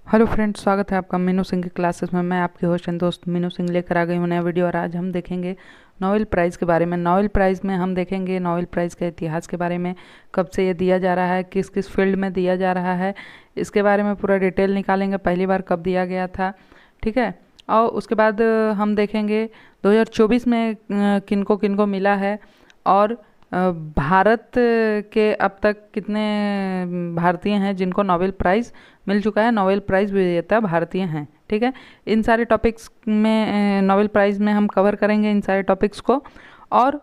Hello friends, स्वागत है आपका मीनू सिंह की क्लासेस में। मैं आपकी होस्ट एंड दोस्त मीनू सिंह लेकर आ गई हूँ नया वीडियो। और आज हम देखेंगे नोबेल प्राइज़ के बारे में। नोबेल प्राइज़ में हम देखेंगे नोबेल प्राइज़ के इतिहास के बारे में, कब से ये दिया जा रहा है, किस किस फील्ड में दिया जा रहा है, इसके बारे में पूरा डिटेल निकालेंगे। पहली बार कब दिया गया था, ठीक है। और उसके बाद हम देखेंगे 2024 में किनको किनको मिला है, और भारत के अब तक कितने भारतीय हैं जिनको नोबेल प्राइज़ मिल चुका है, नोबेल प्राइज़ विजेता भारतीय हैं, ठीक है। इन सारे टॉपिक्स में नोबेल प्राइज़ में हम कवर करेंगे इन सारे टॉपिक्स को। और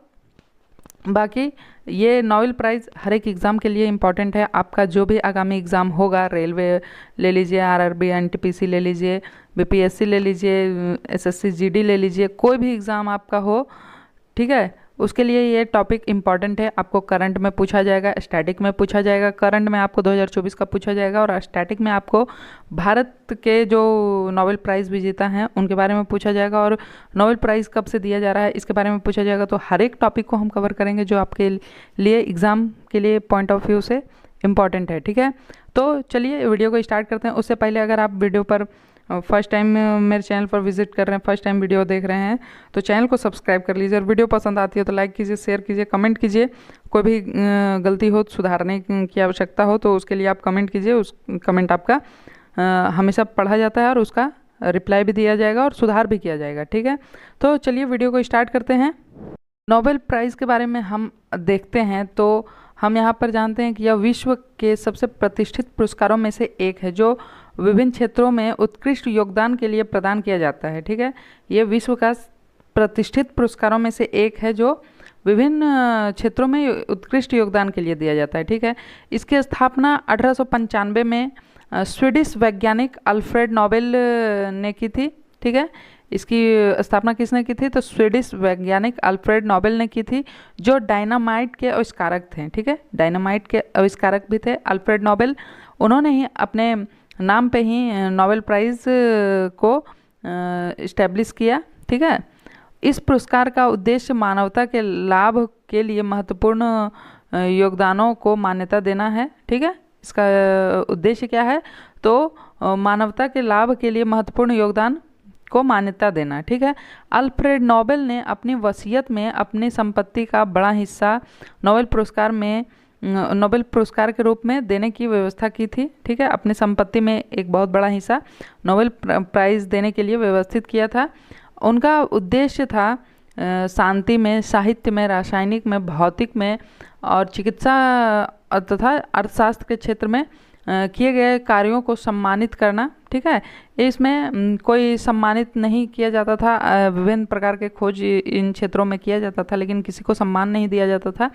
बाकी ये नोबेल प्राइज़ हर एक एग्ज़ाम के लिए इम्पॉर्टेंट है। आपका जो भी आगामी एग्ज़ाम होगा, रेलवे ले लीजिए, आरआरबी एनटीपीसी ले लीजिए, बीपीएससी ले लीजिए, एसएससी जीडी ले लीजिए, कोई भी एग्ज़ाम आपका हो, ठीक है, उसके लिए ये टॉपिक इम्पॉर्टेंट है। आपको करंट में पूछा जाएगा, स्टैटिक में पूछा जाएगा। करंट में आपको 2024 का पूछा जाएगा, और स्टैटिक में आपको भारत के जो नोबेल प्राइज़ विजेता हैं उनके बारे में पूछा जाएगा, और नोबेल प्राइज़ कब से दिया जा रहा है इसके बारे में पूछा जाएगा। तो हर एक टॉपिक को हम कवर करेंगे जो आपके लिए एग्ज़ाम के लिए पॉइंट ऑफ व्यू से इम्पॉर्टेंट है, ठीक है। तो चलिए वीडियो को स्टार्ट करते हैं। उससे पहले अगर आप वीडियो पर फर्स्ट टाइम मेरे चैनल पर विजिट कर रहे हैं, फर्स्ट टाइम वीडियो देख रहे हैं, तो चैनल को सब्सक्राइब कर लीजिए। और वीडियो पसंद आती है तो लाइक कीजिए, शेयर कीजिए, कमेंट कीजिए। कोई भी गलती हो, सुधारने की आवश्यकता हो तो उसके लिए आप कमेंट कीजिए। उस कमेंट आपका हमेशा पढ़ा जाता है, और उसका रिप्लाई भी दिया जाएगा और सुधार भी किया जाएगा, ठीक है। तो चलिए वीडियो को स्टार्ट करते हैं। नोबेल प्राइज़ के बारे में हम देखते हैं तो हम यहाँ पर जानते हैं कि यह विश्व के सबसे प्रतिष्ठित पुरस्कारों में से एक है, जो विभिन्न क्षेत्रों में उत्कृष्ट योगदान के लिए प्रदान किया जाता है, ठीक है। ये विश्व का प्रतिष्ठित पुरस्कारों में से एक है जो विभिन्न क्षेत्रों में उत्कृष्ट योगदान के लिए दिया जाता है, ठीक है। इसकी स्थापना 1895 में स्वीडिश वैज्ञानिक अल्फ्रेड नोबेल ने की थी, ठीक है। इसकी स्थापना किसने की थी? तो स्वीडिश वैज्ञानिक अल्फ्रेड नोबेल ने की थी, जो डायनामाइट के आविष्कारक थे, ठीक है। डायनामाइट के आविष्कारक भी थे अल्फ्रेड नोबेल। उन्होंने ही अपने नाम पे ही नोबेल प्राइज़ को इस्टेब्लिश किया, ठीक है। इस पुरस्कार का उद्देश्य मानवता के लाभ के लिए महत्वपूर्ण योगदानों को मान्यता देना है, ठीक है। इसका उद्देश्य क्या है? तो मानवता के लाभ के लिए महत्वपूर्ण योगदान को मान्यता देना, ठीक है। अल्फ्रेड नोबेल ने अपनी वसीयत में अपनी संपत्ति का बड़ा हिस्सा नोबेल पुरस्कार के रूप में देने की व्यवस्था की थी, ठीक है। अपनी संपत्ति में एक बहुत बड़ा हिस्सा नोबेल प्राइज़ देने के लिए व्यवस्थित किया था। उनका उद्देश्य था शांति में, साहित्य में, रासायनिक में, भौतिक में और चिकित्सा तथा अर्थशास्त्र के क्षेत्र में किए गए कार्यों को सम्मानित करना, ठीक है। इसमें कोई सम्मानित नहीं किया जाता था। विभिन्न प्रकार के खोज इन क्षेत्रों में किया जाता था, लेकिन किसी को सम्मान नहीं दिया जाता था।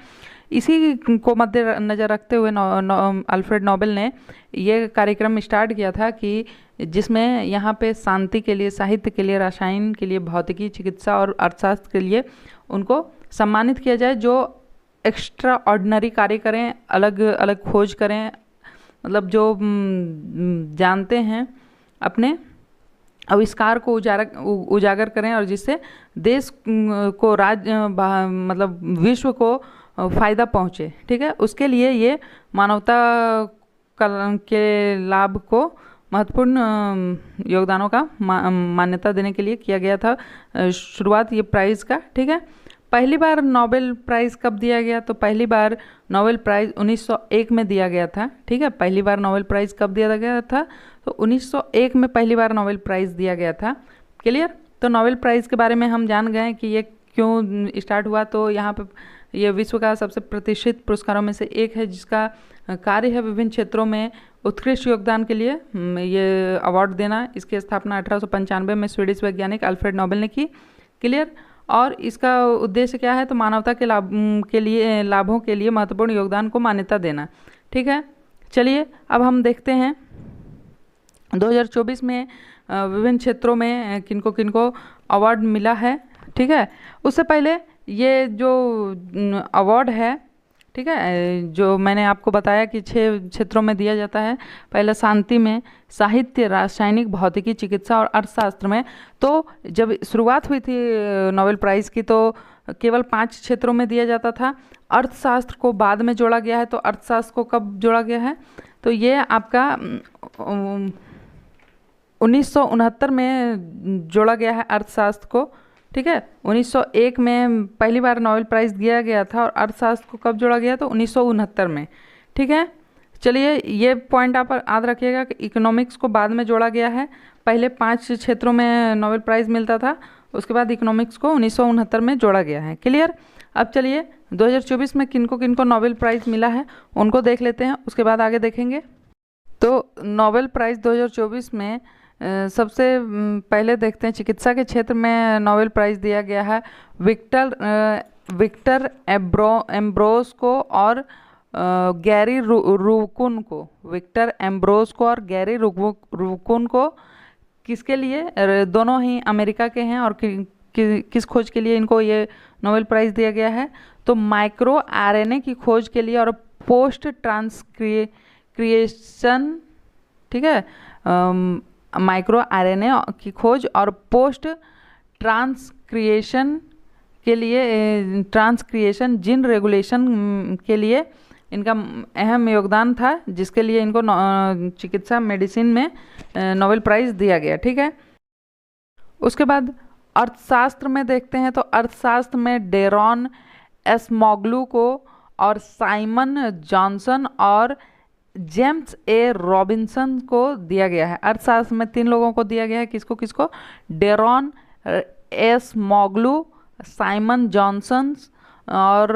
इसी को मद्देनज़र रखते हुए अल्फ्रेड नोबेल ने ये कार्यक्रम स्टार्ट किया था कि जिसमें यहाँ पे शांति के लिए, साहित्य के लिए, रसायन के लिए, भौतिकी, चिकित्सा और अर्थशास्त्र के लिए उनको सम्मानित किया जाए, जो एक्स्ट्रा ऑर्डिनरी कार्य करें, अलग अलग खोज करें, मतलब जो जानते हैं, अपने आविष्कार को उजागर करें, और जिससे देश को मतलब विश्व को फ़ायदा पहुँचे, ठीक है। उसके लिए ये मानवता के लाभ को महत्वपूर्ण योगदानों का मान्यता देने के लिए किया गया था शुरुआत ये प्राइज़ का, ठीक है। पहली बार नोबेल प्राइज़ कब दिया गया? तो पहली बार नोबेल प्राइज़ 1901 में दिया गया था, ठीक है। पहली बार नोबेल प्राइज़ कब दिया गया था? तो 1901 में पहली बार नोबेल प्राइज़ दिया गया था। क्लियर? तो नोबेल प्राइज़ के बारे में हम जान गए कि ये क्यों स्टार्ट हुआ। तो यहाँ पे ये विश्व का सबसे प्रतिष्ठित पुरस्कारों में से एक है, जिसका कार्य है विभिन्न क्षेत्रों में उत्कृष्ट योगदान के लिए ये अवार्ड देना। इसकी स्थापना 1895 में स्वीडिश वैज्ञानिक अल्फ्रेड नोबेल ने की। क्लियर? और इसका उद्देश्य क्या है? तो मानवता के लाभों के लिए महत्वपूर्ण योगदान को मान्यता देना, ठीक है। चलिए अब हम देखते हैं 2024 में विभिन्न क्षेत्रों में किनको किनको अवार्ड मिला है, ठीक है। उससे पहले ये जो अवार्ड है, ठीक है, जो मैंने आपको बताया कि 6 क्षेत्रों में दिया जाता है। पहला शांति में, साहित्य, रासायनिक, भौतिकी, चिकित्सा और अर्थशास्त्र में। तो जब शुरुआत हुई थी नोबेल प्राइज़ की तो केवल 5 क्षेत्रों में दिया जाता था। अर्थशास्त्र को बाद में जोड़ा गया है। तो अर्थशास्त्र को कब जोड़ा गया है? तो ये आपका 1969 में जोड़ा गया है अर्थशास्त्र को, ठीक है। 1901 में पहली बार नोबेल प्राइज़ दिया गया था, और अर्थशास्त्र को कब जोड़ा गया तो 1969 में, ठीक है। चलिए ये पॉइंट आप याद रखिएगा कि इकोनॉमिक्स को बाद में जोड़ा गया है। पहले 5 क्षेत्रों में नोबेल प्राइज़ मिलता था, उसके बाद इकोनॉमिक्स को 1969 में जोड़ा गया है। क्लियर। अब चलिए 2024 में किनको किनको नोबेल प्राइज़ मिला है उनको देख लेते हैं, उसके बाद आगे देखेंगे। तो नोबेल प्राइज़ 2024 में सबसे पहले देखते हैं चिकित्सा के क्षेत्र में नोबेल प्राइज़ दिया गया है विक्टर एम्ब्रोस को और गैरी रुकुन को। विक्टर एम्ब्रोस को और गैरी रुकुन को किसके लिए? दोनों ही अमेरिका के हैं, और किस खोज के लिए इनको ये नोबेल प्राइज़ दिया गया है? तो माइक्रो आरएनए की खोज के लिए और पोस्ट ट्रांसक्रिएशन, ठीक है, माइक्रो आरएनए की खोज और पोस्ट ट्रांसक्रिएशन के लिए, ट्रांसक्रिएशन जीन रेगुलेशन के लिए इनका अहम योगदान था, जिसके लिए इनको चिकित्सा मेडिसिन में नोबेल प्राइज़ दिया गया, ठीक है। उसके बाद अर्थशास्त्र में देखते हैं, तो अर्थशास्त्र में डेरॉन एसमोग्लू को और साइमन जॉनसन और जेम्स ए रॉबिन्सन को दिया गया है। अर्थशास्त्र में 3 लोगों को दिया गया है, किसको किसको? डेरॉन एसमोग्लू, साइमन जॉनसन और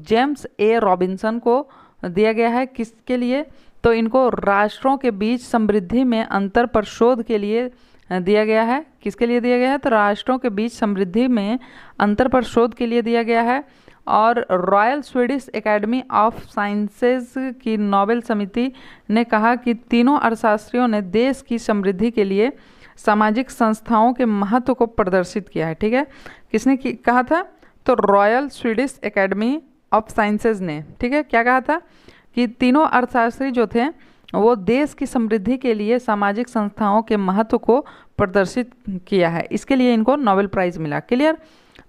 जेम्स ए रॉबिन्सन को दिया गया है। किसके लिए? तो इनको राष्ट्रों के बीच समृद्धि में अंतर पर शोध के लिए दिया गया है। किसके लिए दिया गया है? तो राष्ट्रों के बीच समृद्धि में अंतर पर शोध के लिए दिया गया है। और royal Swedish academy of sciences की नोबेल समिति ने कहा कि तीनों अर्थशास्त्रियों ने देश की समृद्धि के लिए सामाजिक संस्थाओं के महत्व को प्रदर्शित किया है, ठीक है। किसने कहा था? तो royal Swedish academy of sciences ने, ठीक है, क्या कहा था कि तीनों अर्थशास्त्री जो थे वो देश की समृद्धि के लिए सामाजिक संस्थाओं के महत्व को प्रदर्शित किया है, इसके लिए इनको नोबेल प्राइज़ मिला। क्लियर।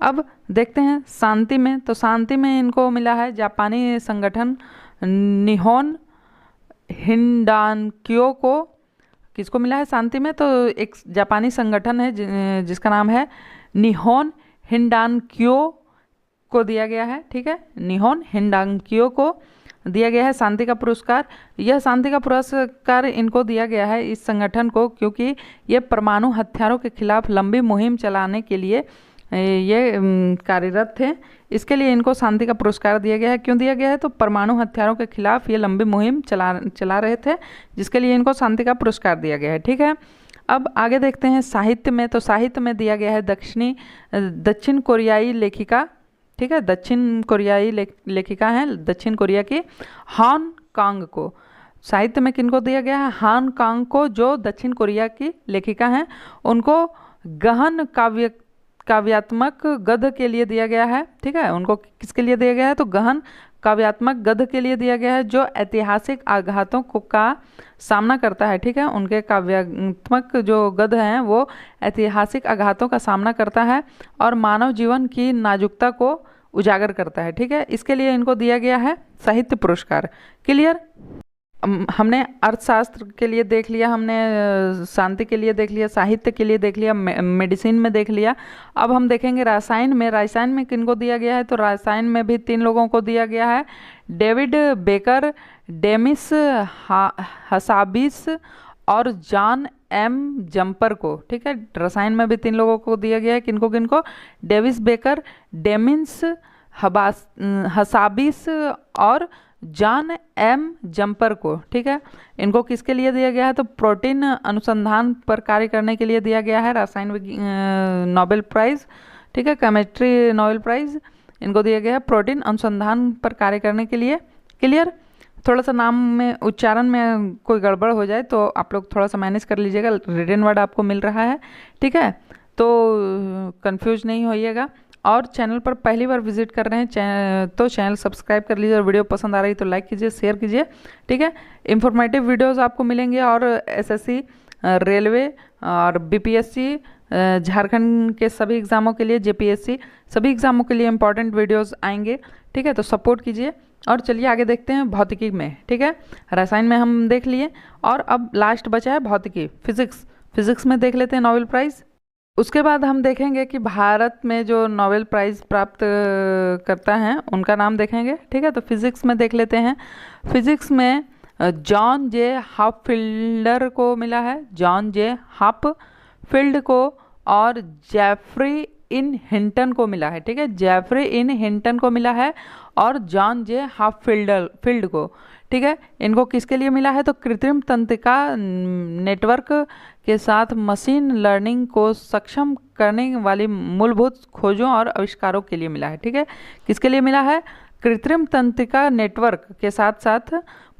अब देखते हैं शांति में, तो शांति में इनको मिला है जापानी संगठन निहोन हिंडानक्यो को। किसको मिला है शांति में? तो एक जापानी संगठन है जिसका नाम है निहोन हिंडानक्यो को दिया गया है, ठीक है। निहोन हिंडानक्यो को दिया गया है शांति का पुरस्कार। यह शांति का पुरस्कार इनको दिया गया है इस संगठन को, क्योंकि ये परमाणु हथियारों के खिलाफ लंबी मुहिम चलाने के लिए ये कार्यरत थे। इसके लिए इनको शांति का पुरस्कार दिया गया है। क्यों दिया गया है? तो परमाणु हथियारों के खिलाफ ये लंबी मुहिम चला रहे थे, जिसके लिए इनको शांति का पुरस्कार दिया गया है, ठीक है। अब आगे देखते हैं साहित्य में, तो साहित्य में दिया गया है दक्षिण कोरियाई लेखिका, ठीक है, दक्षिण कोरियाई लेखिका हैं दक्षिण कोरिया की हान कांग को। साहित्य में किनको दिया गया है? हान कांग को, जो दक्षिण कोरिया की लेखिका हैं। उनको गहन काव्यात्मक गद्य के लिए दिया गया है, ठीक है। उनको किसके लिए दिया गया है? तो गहन काव्यात्मक गद्य के लिए दिया गया है, जो ऐतिहासिक आघातों का सामना करता है, ठीक है। उनके काव्यात्मक जो गद्य हैं वो ऐतिहासिक आघातों का सामना करता है और मानव जीवन की नाजुकता को उजागर करता है, ठीक है। इसके लिए इनको दिया गया है साहित्य पुरस्कार। क्लियर। हमने अर्थशास्त्र के लिए देख लिया, हमने शांति के लिए देख लिया, साहित्य के लिए देख लिया, मेडिसिन में देख लिया। अब हम देखेंगे रसायन में। रसायन में किनको दिया गया है? तो रसायन में भी 3 लोगों को दिया गया है, डेविड बेकर, डेमिस हसाबिस और जॉन एम जम्पर को, ठीक है। रसायन में भी 3 लोगों को दिया गया है। किनको किनको? डेविस बेकर, डेमिस हसाबिस और जॉन एम जम्पर को, ठीक है। इनको किसके लिए दिया गया है? तो प्रोटीन अनुसंधान पर कार्य करने के लिए दिया गया है रसायन नोबेल प्राइज़, ठीक है। केमिस्ट्री नोबेल प्राइज़ इनको दिया गया है प्रोटीन अनुसंधान पर कार्य करने के लिए। क्लियर। थोड़ा सा नाम में उच्चारण में कोई गड़बड़ हो जाए तो आप लोग थोड़ा सा मैनेज कर लीजिएगा, रिटन वर्ड आपको मिल रहा है, ठीक है, तो कंफ्यूज नहीं होइएगा। और चैनल पर पहली बार विजिट कर रहे हैं तो चैनल सब्सक्राइब कर लीजिए, और वीडियो पसंद आ रही तो लाइक कीजिए, शेयर कीजिए, ठीक है। इंफॉर्मेटिव वीडियोस आपको मिलेंगे, और एसएससी, रेलवे और बीपीएससी, झारखंड के सभी एग्ज़ामों के लिए, जेपीएससी, सभी एग्ज़ामों के लिए इंपॉर्टेंट वीडियोस आएंगे, ठीक है। तो सपोर्ट कीजिए। और चलिए आगे देखते हैं भौतिकी में, ठीक है। रसायन में हम देख लिए, और अब लास्ट बचा है भौतिकी, फिजिक्स। फिजिक्स में देख लेते हैं नोबेल प्राइज़। उसके बाद हम देखेंगे कि भारत में जो नोबेल प्राइज़ प्राप्त करता है उनका नाम देखेंगे, ठीक है। तो फिजिक्स में देख लेते हैं। फिजिक्स में जॉन जे हॉपफील्डर को मिला है, जॉन जे हॉपफील्ड को, और जेफरी इन हिंटन को मिला है, ठीक है। जेफरी इन हिंटन को मिला है और जॉन जे हॉपफील्ड को, ठीक है। इनको किसके लिए मिला है? तो कृत्रिम तंत्रिका नेटवर्क के साथ मशीन लर्निंग को सक्षम करने वाली मूलभूत खोजों और आविष्कारों के लिए मिला है, ठीक है। किसके लिए मिला है? कृत्रिम तंत्रिका नेटवर्क के साथ साथ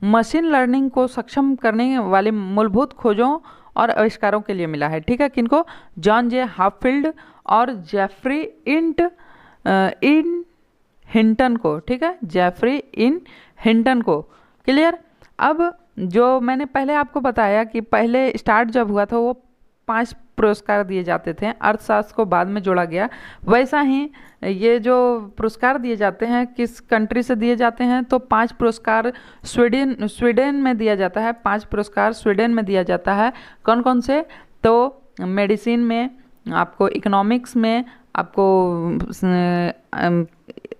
मशीन लर्निंग को सक्षम करने वाली मूलभूत खोजों और आविष्कारों के लिए मिला है, ठीक है। किनको? जॉन जे हॉपफील्ड और जेफरी इन हिंटन को, ठीक है। जेफरी इन हिंटन को। क्लियर? अब जो मैंने पहले आपको बताया कि पहले स्टार्ट जब हुआ था वो 5 पुरस्कार दिए जाते थे, अर्थशास्त्र को बाद में जोड़ा गया। वैसा ही ये जो पुरस्कार दिए जाते हैं किस कंट्री से दिए जाते हैं? तो 5 पुरस्कार स्वीडन में दिया जाता है, 5 पुरस्कार स्वीडन में दिया जाता है। कौन कौन से? तो मेडिसिन में, आपको इकोनॉमिक्स में, आपको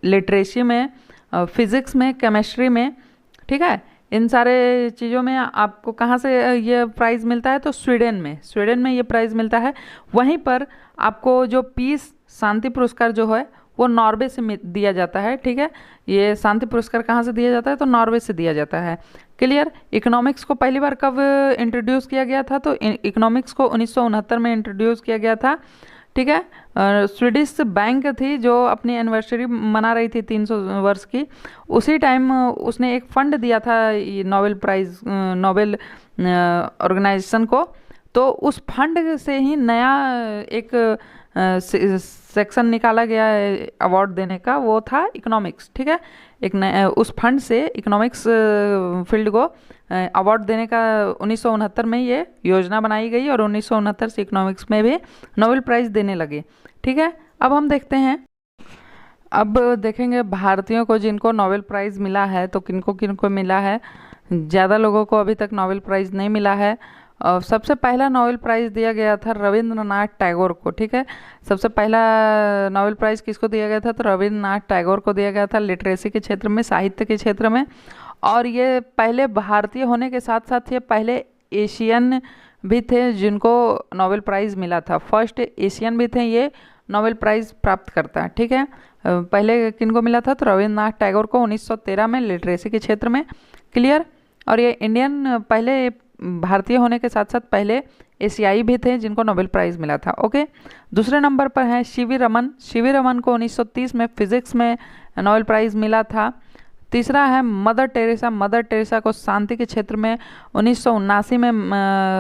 लिटरेसी में, फिज़िक्स में, केमिस्ट्री में, ठीक है। इन सारे चीज़ों में आपको कहाँ से ये प्राइज़ मिलता है? तो स्वीडन में ये प्राइज़ मिलता है। वहीं पर आपको जो पीस शांति पुरस्कार जो है वो नॉर्वे से दिया जाता है, ठीक है। ये शांति पुरस्कार कहाँ से दिया जाता है? तो नॉर्वे से दिया जाता है। क्लियर? इकोनॉमिक्स को पहली बार कब इंट्रोड्यूस किया गया था? तो इकोनॉमिक्स को 1969 में इंट्रोड्यूस किया गया था, ठीक है। स्वीडिश बैंक थी जो अपनी एनिवर्सरी मना रही थी 300 वर्ष की, उसी टाइम उसने एक फंड दिया था नोबेल प्राइज़, नोबेल ऑर्गेनाइजेशन को। तो उस फंड से ही नया एक सेक्शन निकाला गया अवार्ड देने का, वो था इकोनॉमिक्स, ठीक है। एक नया उस फंड से इकोनॉमिक्स फील्ड को अवार्ड देने का 1969 में ये योजना बनाई गई और 1969 से इकोनॉमिक्स में भी नोबेल प्राइज़ देने लगे, ठीक है। अब हम देखते हैं, अब देखेंगे भारतीयों को जिनको नोबेल प्राइज़ मिला है तो किनको किनको मिला है। ज़्यादा लोगों को अभी तक नोबेल प्राइज़ नहीं मिला है। सबसे पहला नोबेल प्राइज़ दिया गया था रविंद्रनाथ टैगोर को, ठीक है। सबसे पहला नोबेल प्राइज़ किसको दिया गया था? तो रविंद्रनाथ टैगोर को दिया गया था, लिटरेसी के क्षेत्र में, साहित्य के क्षेत्र में। और ये पहले भारतीय होने के साथ साथ ये पहले एशियन भी थे जिनको नोबेल प्राइज़ मिला था। फर्स्ट एशियन भी थे ये नोबेल प्राइज़ प्राप्त करता, ठीक है। पहले किनको मिला था? तो रविंद्रनाथ टैगोर को 1913 में लिटरेसी के क्षेत्र में। क्लियर? और ये इंडियन पहले भारतीय होने के साथ साथ पहले एशियाई भी थे जिनको नोबेल प्राइज़ मिला था। ओके, दूसरे नंबर पर है सीवी रमन। सीवी रमन को 1930 में फिजिक्स में नोबेल प्राइज़ मिला था। तीसरा है मदर टेरेसा। मदर टेरेसा को शांति के क्षेत्र में 1979 में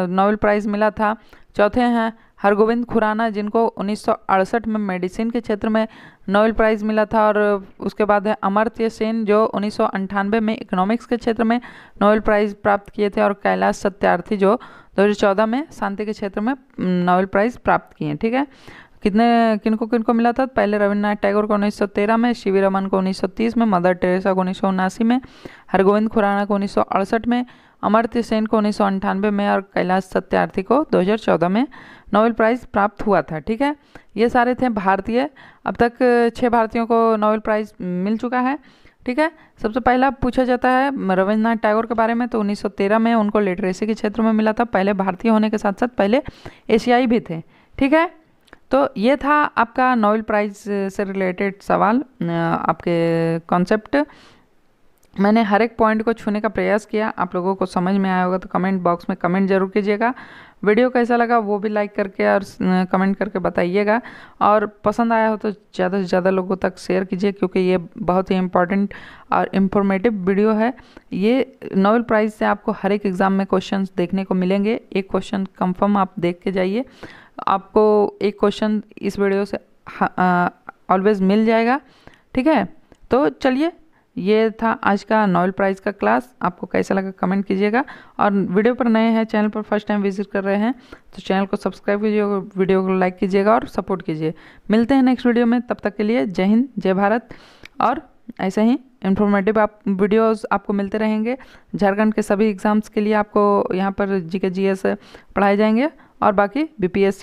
नोबेल प्राइज़ मिला था। चौथे हैं हरगोविंद खुराना जिनको 1968 में मेडिसिन के क्षेत्र में नोबेल प्राइज़ मिला था। और उसके बाद है अमर्त्य सेन जो 1998 में इकोनॉमिक्स के क्षेत्र में नोबेल प्राइज़ प्राप्त किए थे। और कैलाश सत्यार्थी जो 2014 में शांति के क्षेत्र में नोबेल प्राइज़ प्राप्त किए, ठीक है। किनको किनको मिला था? पहले रविन्द्रनाथ टैगोर को 1913 में, सीवी रमन को 1930 में, मदर टेरेसा को 1979 में, हरगोविंद खुराना को 1968 में, अमर्त्य सेन को 1998 में और कैलाश सत्यार्थी को 2014 में नोबेल प्राइज़ प्राप्त हुआ था, ठीक है। ये सारे थे भारतीय। अब तक 6 भारतीयों को नोबेल प्राइज़ मिल चुका है, ठीक है। सबसे पहला पूछा जाता है रविन्द्रनाथ टैगोर के बारे में, तो 1913 में उनको लिटरेसी के क्षेत्र में मिला था। पहले भारतीय होने के साथ साथ पहले एशियाई भी थे, ठीक है। तो ये था आपका नोबेल प्राइज़ से रिलेटेड सवाल, आपके कॉन्सेप्ट। मैंने हर एक पॉइंट को छूने का प्रयास किया। आप लोगों को समझ में आया होगा तो कमेंट बॉक्स में कमेंट जरूर कीजिएगा। वीडियो कैसा लगा वो भी लाइक करके और कमेंट करके बताइएगा। और पसंद आया हो तो ज़्यादा से ज़्यादा लोगों तक शेयर कीजिए क्योंकि ये बहुत ही इम्पॉर्टेंट और इन्फॉर्मेटिव वीडियो है। ये नोबेल प्राइज़ से आपको हर एक एग्ज़ाम में क्वेश्चंस देखने को मिलेंगे। एक क्वेश्चन कंफर्म आप देख के जाइए, आपको एक क्वेश्चन इस वीडियो से ऑलवेज मिल जाएगा, ठीक है। तो चलिए, ये था आज का नोबेल प्राइज़ का क्लास। आपको कैसा लगा कमेंट कीजिएगा। और वीडियो पर नए हैं, चैनल पर फर्स्ट टाइम विजिट कर रहे हैं तो चैनल को सब्सक्राइब कीजिएगा, वीडियो को लाइक कीजिएगा और सपोर्ट कीजिए। मिलते हैं नेक्स्ट वीडियो में, तब तक के लिए जय हिंद, जय भारत। और ऐसे ही इन्फॉर्मेटिव आप वीडियोस आपको मिलते रहेंगे। झारखंड के सभी एग्ज़ाम्स के लिए आपको यहाँ पर जीके जीएस पढ़ाए जाएंगे और बाकी बीपीएससी